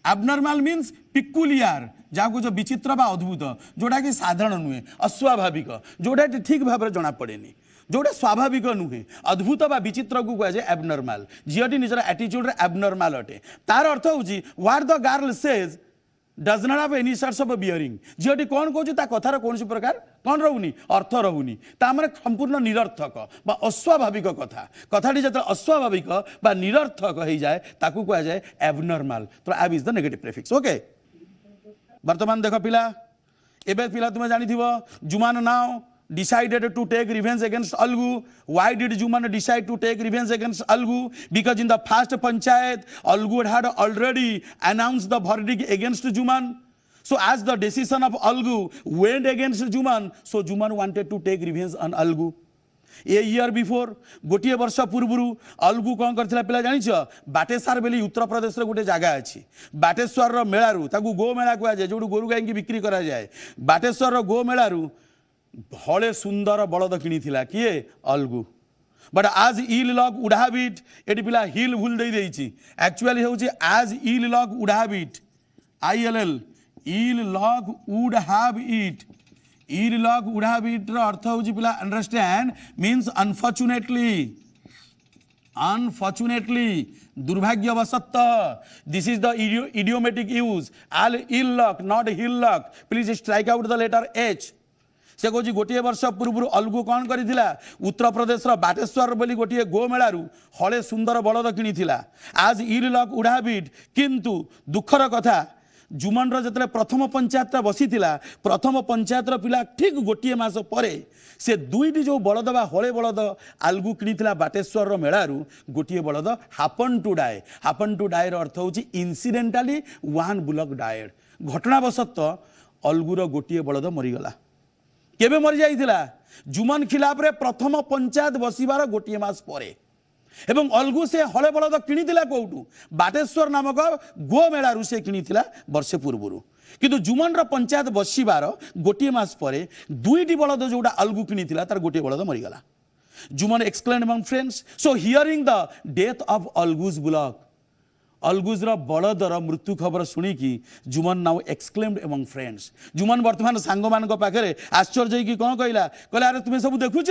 abnormal means peculiar जाको जो विचित्र बा अद्भुत जोटा कि साधारण नुहे अस्वाभाविक जोटा ठीक भाव में जना पड़ेनी जोटा स्वाभाविक नुहे अद्भुत बा विचित्र को कह जाए एबनॉर्मल झीटी निजर एटीट्यूड रे एबनॉर्मल अटे तार अर्थ होची what the girl says does not have any sorts of bearing झीटी कौन कहूँ ता कथार कौन प्रकार कौन रहूनी अर्थ रहूनी ता माने संपूर्ण निरर्थक बा अस्वाभाविक कथा कथाटी जत अस्वाभाविक बा निरर्थक हो जाए ताकू कह जाए एबनॉर्मल तो एब is the negative prefix okay वर्तमान देख पिला एबे पिला तुम जानी थिबो जुमान now decided to take revenge against Algu. Why did Juman decide to take revenge against Algu? Because in the first panchayat Algu had already announced the verdict against Juman. So as the decision of Algu went against Juman, so Juman wanted to take revenge on Algu. A year before गोटे वर्ष पूर्व अलगू कौन करथिला पिला जानिछ बाटेश्वर बेली उत्तर प्रदेश रे गोटे जगह अछि बाटेश्वर रो मेलारू ताकू गो मेला कुआ जाय जोडू गोरु गाय की बिक्री करा जाय बाटेश्वर रो गो मेलारू हळे सुंदर बलद किनिथिला किए Algu but as ill luck would have it एटी पिला हिल भूल दे देछि एक्चुअली होछि as ill luck would have it ILL ill luck would have it ill luck would have it रो अर्थ होछि पिला अंडरस्टैंड मींस अनफॉर्चुनेटली दुर्भाग्यवशत this is the idiomatic use all ill luck not hill luck please strike out the letter H से कौन गोटे वर्ष पूर्व अलगू कौन करथिला उत्तर प्रदेश बाटेश्वर बोली गोटे गो मेलारू हले सुंदर बलद किनिथिला आज ill luck would have it किंतु दुखर कथा जुमन जो प्रथम पंचायत बसी प्रथम पंचायत पिला ठीक गोटे मास परे से दुईटी जो बलद बा हले बलद आलगू किनिथिला बाटेश्वर मेलारू गोटे बलद हापन टू डाए अर्थ होची इनसीडेंटाली वन बुलक डायड घटनावशत अलगूर गोटे बलद मरीगला केबे मरी जाइथिला जुमन खिलाफ रे प्रथम पंचायत बसीबार गोटे मास परे एवं अलगू से हले बलद किनिथिला कोउटू बाटेश्वर नामक गो मेलारू से किनिथिला वर्षे पूर्वरु किंतु जुमन रो पंचायत बसीबार गोटे मास परे दुईटी बलद जोटा अलगू किनिथिला तार गोटे बलद मरीगला Juman exclaimed among friends so hearing the death of Algu's bullock Algu's बलदर मृत्यु खबर शुणिकी Juman now exclaimed among friends Juman वर्तमान सांग मान पाखे आश्चर्य की कौन कहला कहला अरे तुम्हें सब देखुच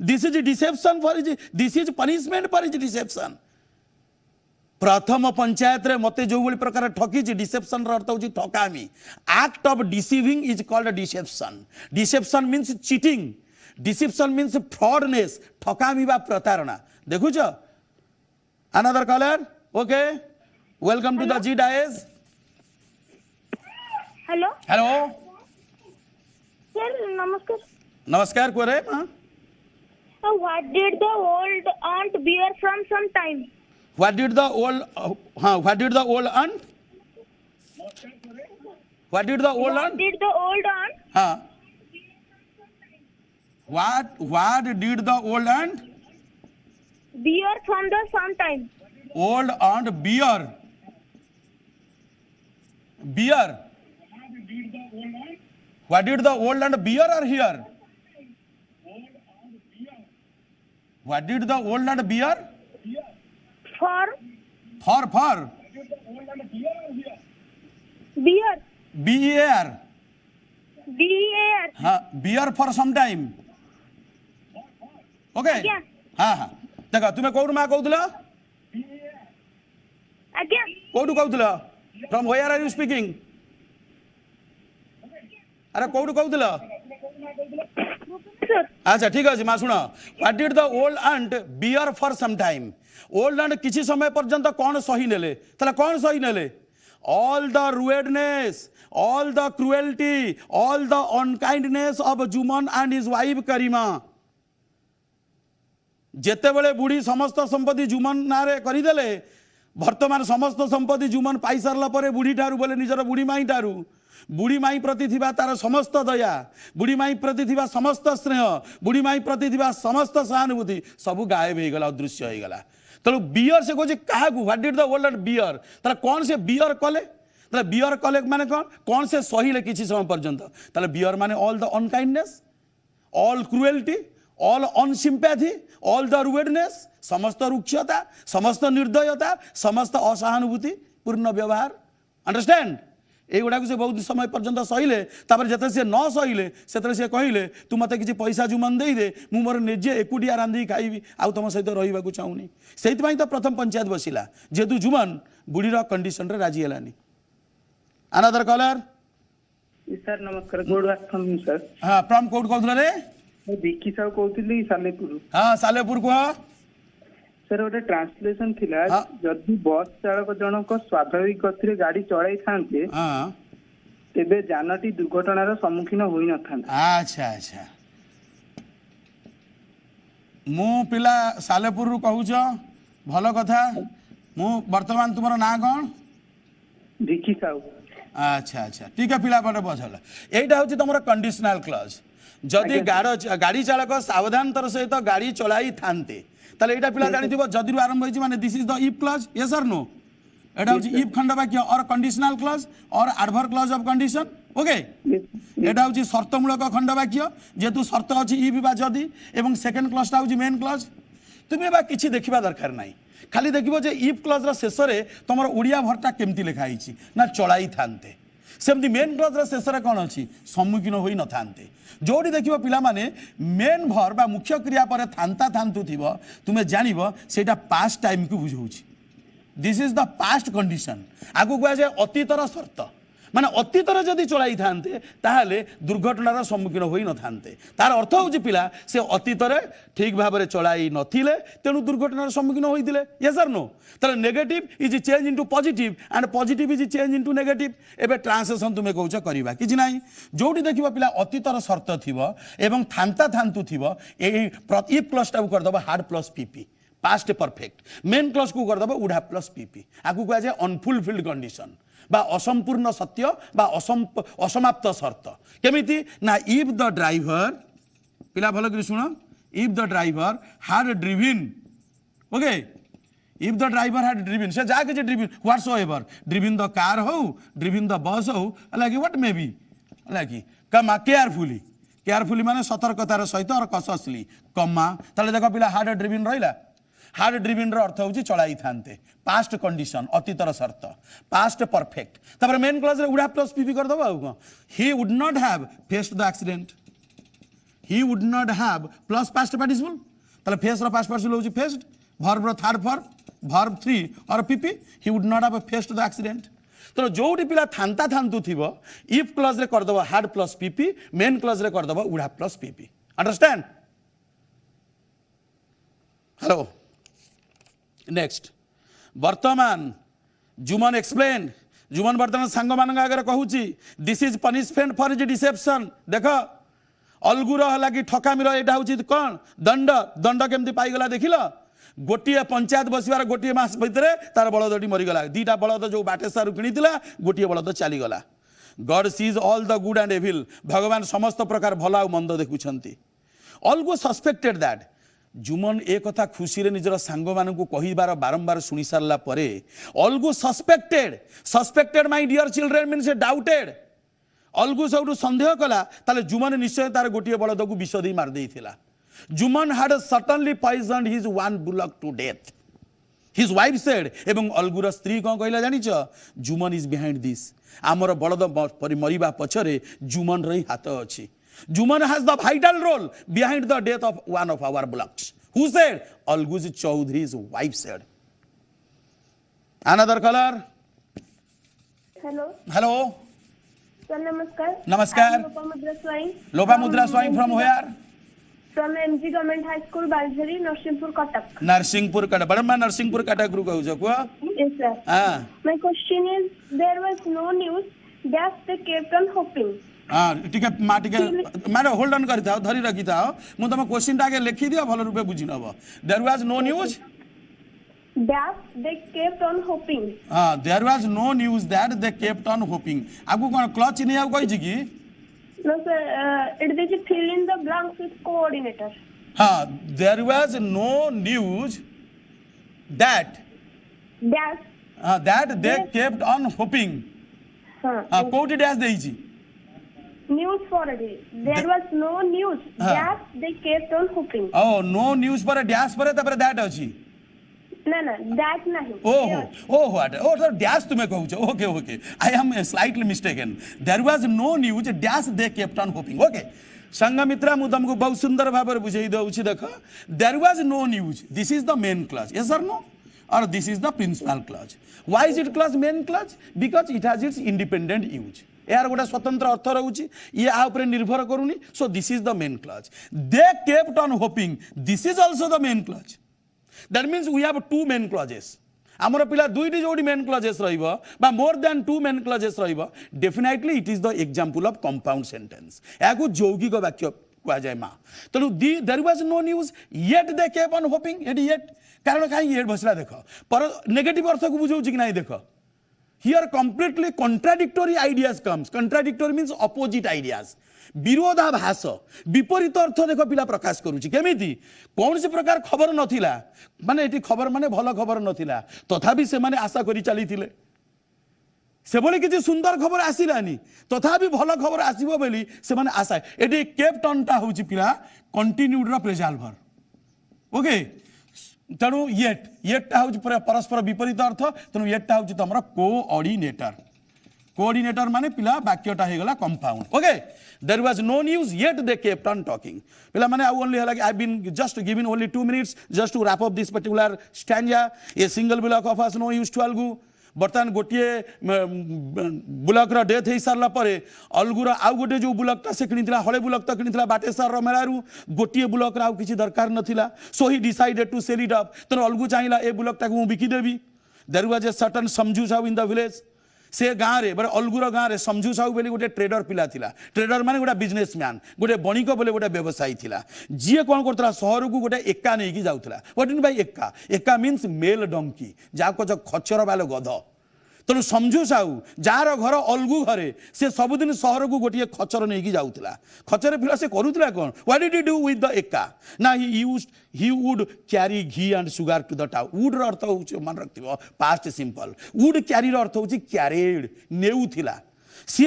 this is deception for is this is punishment for his deception प्रथम पंचायत रे मते जो भली प्रकार ठकी डिसेप्शन अर्थ होची ठकामी act of deceiving is called deception deception means cheating deception means fraudness ठकामी बा प्रतारणा देखुच another caller okay welcome to the जी डायस हेलो हेलो सर नमस्कार नमस्कार कोरे what did the old aunt bear from some time what did the old aunt what did the old aunt what did the old aunt हाँ What did the old ant? Bear from the sometime. Old ant bear. Bear. What did the old ant bear are here? What did the old ant bear? For For. bear. B-E-A-R. Bear. हाँ bear for some time. Okay. Again. हाँ देखो तुम्हें कोड माँ कहूला Again. कोड कहूला from where are you speaking? अरे कोड कहूला Sir. अच्छा ठीक है माँ सुनो what did the old ant bear for some time? old ant किसी समय पर्यंत कौन सही नेले ताला कौन सही नेले all the rudeness, all the cruelty, all the unkindness of Juman and his wife Karima. ଯେତେବେଳେ ବୁଢ଼ୀ ସମସ୍ତ ସମ୍ପତ୍ତି ଜୁମନ ନାଁରେ କରିଦେଲେ ବର୍ତ୍ତମାନ ସମସ୍ତ ସମ୍ପତ୍ତି ଜୁମନ ପାଇସାରିଲା ପରେ ବୁଢ଼ୀ ଠାରୁ ବୋଲେ ନିଜର ବୁଢ଼ୀ ମାଇଁ ଠାରୁ ବୁଢ଼ୀ ମାଇଁ ପ୍ରତି ଥିବା ତାର ସମସ୍ତ ଦୟା ବୁଢ଼ୀ ମାଇଁ ପ୍ରତି ଥିବା ସମସ୍ତ ସ୍ନେହ ବୁଢ଼ୀ ମାଇଁ ପ୍ରତି ଥିବା ସମସ୍ତ ସହାନୁଭୂତି ସବୁ ଗାୟବ ହେଇଗଲା ଅଦୃଶ୍ୟ ହେଇଗଲା ତେଣୁ ବିୟର ସେ କହୁଛି କାହାକୁ what did the old and bear ତାହେଲେ କ'ଣ ସେ ବିୟର କଲେ ତାହେଲେ ବିୟର କଲେ ମାନେ କ'ଣ ସେ ସହିଲେ କିଛି ସମୟ ପର୍ଯ୍ୟନ୍ତ ତାହେଲେ ବିୟର ମାନେ all the unkindness all cruelty all unsympathy, all the rudeness, समस्त रुक्षता, समस्त निर्दयता, समस्त असहानुभूति पूर्ण व्यवहार अंडरस्टैंड एगुड़ा से बहुत समय पर्यंत सहिले तापर जते से न सहिले सेतरे से कहिले तू मते किछि पैसा जुमन देई दे मु मोर निजे एकुटिया रांधी खाइबी आ तुम सहित रहिबा को चाहुनी सेति पई तो प्रथम पंचायत बसिला जेतु जुमन बुढ़ी रो कंडीशन रे राजी हेलानी अनदर कॉलर सर नमस्कार गुड आफ्टरनून सर हां फ्रॉम कोड कहउथले रे विकी साहब कहती सालेपुर हाँ सालेपुर कह सर गोटे ट्रांसलेशन थिला जदि बस चालक जनक स्वाभाविक गति रे गाड़ी चलाई थांते तेबे जानटी दुर्घटनार सम्मुखीन होई न थांते अच्छा अच्छा मु पिला सालेपुर रु कहूछ भल कथा मु वर्तमान तुमर ना कौन विकी साहब अच्छा अच्छा ठीक है पिला पटे बसला एटा होची तुमर कंडीशनल क्लॉज जदि गाड़ी चालक सावधानतर सहित गाड़ी चलाई थांते ताले एटा पिला जानि दिबो जदि रु आरंभ होइछि माने this is the if clause yes और नो एटा होछि इफ खंड वाक्य और कंडीशनल क्लॉज और adverb clause of condition okay एटा होछि शर्तमूलक खंड वाक्य जेतु शर्त अछि इफ बा जदि एवं सेकंड क्लॉज ता होछि मेन क्लॉज तुमे बा किछि देखिबा दरकार नाही खाली देखिबो जे इफ क्लॉज रा शेष रे तमर ओडिया भरटा केमति लिखा आइछि ना चलाई थांते सेमती मेन क्लॉज रा शेष रे कोन अछि सम्मुखीन होई न थांते जोड़ी देखिबो पिला माने मेन भर बा मुख्य क्रिया पर थांता थांतु थिबो तुमे जानिबो सेटा पास्ट टाइम को बुझौछि this is the past condition आगु को जे अतीतर शर्त माने अतीतर जदि चलाई थांते ताहाले दुर्घटनार सम्मुखीन होई न थांते तार अर्थ होछि पिला से अतीतरे ठीक भाबरे चलाई नथिले तेनु दुर्घटनार सम्मुखीन होइतिले यस और नो तार negative is change into positive and positive is change into negative एबे ट्रांसलेशन तुमे कहउछ करबा किछि नाही जोडी देखिबो पिला अतीतर शर्त थिबो एवं थांता थांतु थिबो एई इफ क्लॉज टा कर दबो had plus PP past perfect main clause को कर दबो वुड हैव प्लस पीपी आगु को जे अनफुलफिल्ड कंडीशन बा असंपूर्ण सत्य बा असमाप्त शर्त केमिति ना इफ द ड्राइवर पिला भलो कि सुनो if the driver had driven okay if the driver had driven से जाके जे driven whatsoever driven the car हो ड्रिवन द बस हो like what may be like comma carefully माने सतर्कतार सहित और कॉशियसली कमा ताले देखो पिला हैड ड्रिवन रहिला हार्ड ड्रिवन रो अर्थ होची चलाई थांते पास्ट कंडीशन अतीतर शर्त पास्ट परफेक्ट तापर मेन क्लॉज रे वुड हैव प्लस पीपी कर दबो आ he would not have faced the accident he would not have plus past participle ताले फेस रो पास्ट पार्टिसिपल होची फेस्ड वर्ब रो थर्ड फॉर्म वर्ब 3 और PP he would not have faced the accident तो जोडी पिला थांता थांतु थिबो इफ क्लॉज रे कर दबो had plus PP main clause रे कर दबो would have plus PP understand hello next वर्तमान जुमन एक्सप्लेन जुमन वर्तमान सांग मान आगे कहूची this is punishment for his deception देख अलगुर लगी ठकामीर यहाँ हूँ कौन दंड दंड केमती पाईगला देख गोटे पंचायत बसवार गोटे मास भितर तार बलदटी मरीगला दीटा बलद जो बाटेसारू किणीला गोटे बलद चलीगला God sees all the good and evil भगवान समस्त प्रकार भल आ मंद देखुंट अलगो सस्पेक्टेड दैट जुमन ए कथा खुशी रे निजर सांग मानकु कहिबार बारंबार सुनी सारला परे अलगो suspected my dear children means doubted अलगु सब संदेह कला ताले जुमन निश्चय तार गोटे बलद को विष दे मार देथिला Juman had certainly poisoned his one bullock to death his wife said एवं अलगुर स्त्री कौन कहला जानी जुमन इज बिहाइंड दिस आमर बलद मरिबा पछरे जुमन रही हाथ अछि Juman has the vital role behind the death of one of our bullocks who said Algu's Chaudhry's wife said another caller hello sir namaskar Lopamudra Swai from where from MG Government High School Baljari Narsinghpur Cuttack Badamma Narsinghpur Cuttack ru कहू छ को yes sir my question is there was no news that they kept on hoping टिके मारे hold on करि थाओ धरि रखि थाओ मु तम क्वेश्चन टाके लिखि दियो भल रूपे बुझि नबो there was no news that they kept on hoping there was no news that they kept on hoping आगु कोन क्लच नै आ कहि छि कि no sir it is fill in the blanks with coordinator there was no news that they kept on hoping code dash देइ छि news for a day there was no news that they kept on hoping no news पर dash पर तपर that अछि ना that नहीं ओहो dash तुमे कहू छ okay I am slightly mistaken there was no news dash they kept on hoping okay Sanghamitra मु तुमको बहुत सुंदर भाबर बुझेई दउ छी देखो there was no news this is the main clause yes और नो और this is the principal clause why is it clause main clause because it has its independent use यार गोटे स्वतंत्र अर्थ रहउची ये आ ऊपर निर्भर करूनी so this is the main clause they kept on hoping this is also the main clause that means we have two main clauses आमर पिला दुईटी जोड़ी मेन क्लॉजेस रहिबो बा more than two main clauses रहिबो definitely it is the example of compound sentence याकू यौगिक वाक्य कहा जाय मा तनु there was no news yet they kept on hoping at yet कारण काई येट बसला देखो पर नेगेटिव अर्थ को बुझौ छि कि नाही देखो here completely contradictory ideas comes contradictory means opposite ideas विरोधाभास विपरीत अर्थ देखो पिला प्रकाश करूची केमिति कौन से प्रकार खबर नथिला माने एटी खबर माने भलो खबर नथिला तथापि से माने आशा करी चली थिले से बोले कि सुंदर खबर आसिलानी तथापि भलो खबर आसीबो बेली से माने आशा एटी केप्ट ऑन टा होची पिला कंटिन्यूड रो प्रेजेंट वर्ब ओके तेणु येटा हूँ परस्पर विपरीत अर्थ तेणु येटा हूँ तुम कोऑर्डिनेटर माने पिला वाक्यटा हो गला compound okay there was no news yet they kept on talking पिला माने आउ ओनली हला I been just given only 2 minutes just to wrap up this particular stanza a single block of us no use to Algu बर्तमान गोटे bullock death हो सारा पर अलगुर आउ गोटे जो बुलकटा से किनी हले बुलक तो किनी बाटेश्वर मेलारू गोटे बुलक आउ किसी दरकार नथिला so he decided to sell it up तेणु अलगु चाहिला ए बुलकटा को बिकिदेवी there was a certain Samjhu Sahu in the village से गाँव में बड़े अलगुर गाँव में समझू साहू बोली गोटे ट्रेडर पिला थिला ट्रेडर माने गोटे बिजनेसमैन गोटे बणिक बोले गोटे व्यवसायी थिला जी कौन करता सहर को गोटे एका नहीं जाऊला व्हाट मीन बाय एका मीन्स मेल डंकी जहाँ खचर बाल गध तेणु समझू साहू जार घर अलगु घरे से सबुदिन सहर को गोटे खचर नहीं जाऊला खचर पिला से करूला कौन what did you do with the एका ना he would carry ghee and sugar to the town would अर्थ हो मन रखियो पास्ट सिंपल वुड कैरी अर्थ हो क्यारेड नेउथिला सी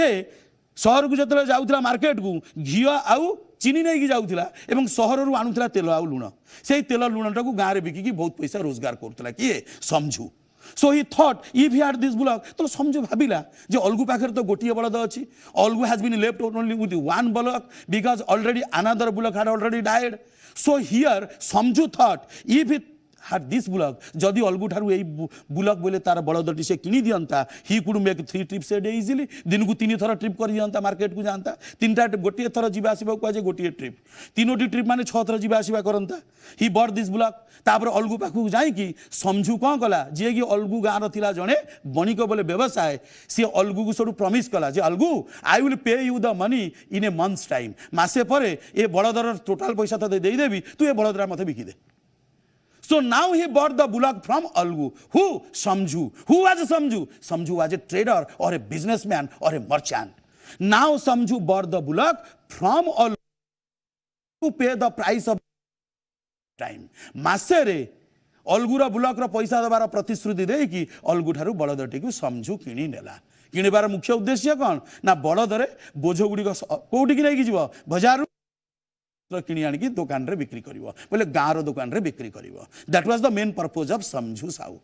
सहर को जो जाऊला मार्केट को घी आउ चीनी नहीं जाऊला एवं सहर रू आणुला तेल आउ लुण से तेल लुणटा को गाँव में बिकिकी बहुत पैसा रोजगार करूला किए Samjhu so he thought if he had this bullock तो समझू भाविला जे अलगु पाखर तो गोटिए बलद अछि अलगु has been left only with one bullock because already another bullock had already died so here Samjhu thought if he had this bullock जदि अलगु ठारू एई बुलक बोले तार बलदटी से किनी दियंता he could make 3 trips a day easily दिन को 3 थर ट्रिप कर दियंता मार्केट को जानता 3टा गोटे थर जीवा आसीबा को जे गोटे ट्रिप 3टी ट्रिप माने 6 थर जीवा आसीबा करंता ही बॉट दिस बुलक तापर अलगु पाखु जाई कि समझू कोन कला जे कि अलगु गाँव रथिला जणे बणिक बोले व्यवसाय से अलगु को सडू प्रॉमिस कला जे अलगु I will pay you the money in a month's time मासे परे ए बलदर टोटल पैसा तो दे देबी तू ए बलदरा मते बिकी दे So now he bought the bullock from Algu. Who? Samju. Who was Samju? Samju was a trader or a businessman or a merchant. Now Samju bought the bullock from Algu. to pay the price of time. मासेरे अलगुरा ब्लॉक रो पैसा देवार प्रतिश्रुति देकी अलगु ठारू बलदटी को समझू किणी नेला किणवार मुख्य उद्देश्य कौन ना बलदरे बोझ गुड़िक कौटी की नहीं जीव बजार किणी आनिकी दुकान रे बिक्री करिवो बोले गाँव दुकान रे बिक्री करिवो that was the main purpose of Samjhu Sahu.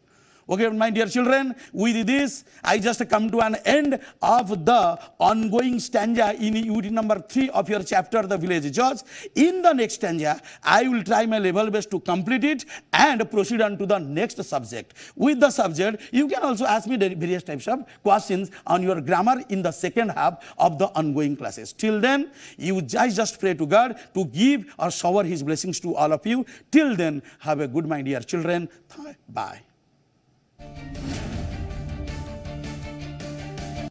Okay, my dear children, with this, I just come to an end of the ongoing stanza in unit number 3 of your chapter, The Village Judge. In the next stanza, I will try my level best to complete it and proceed on to the next subject. With the subject, you can also ask me various types of questions on your grammar in the second half of the ongoing classes. Till then, I just pray to God to give or shower His blessings to all of you. Till then, have a good, my dear children. Bye.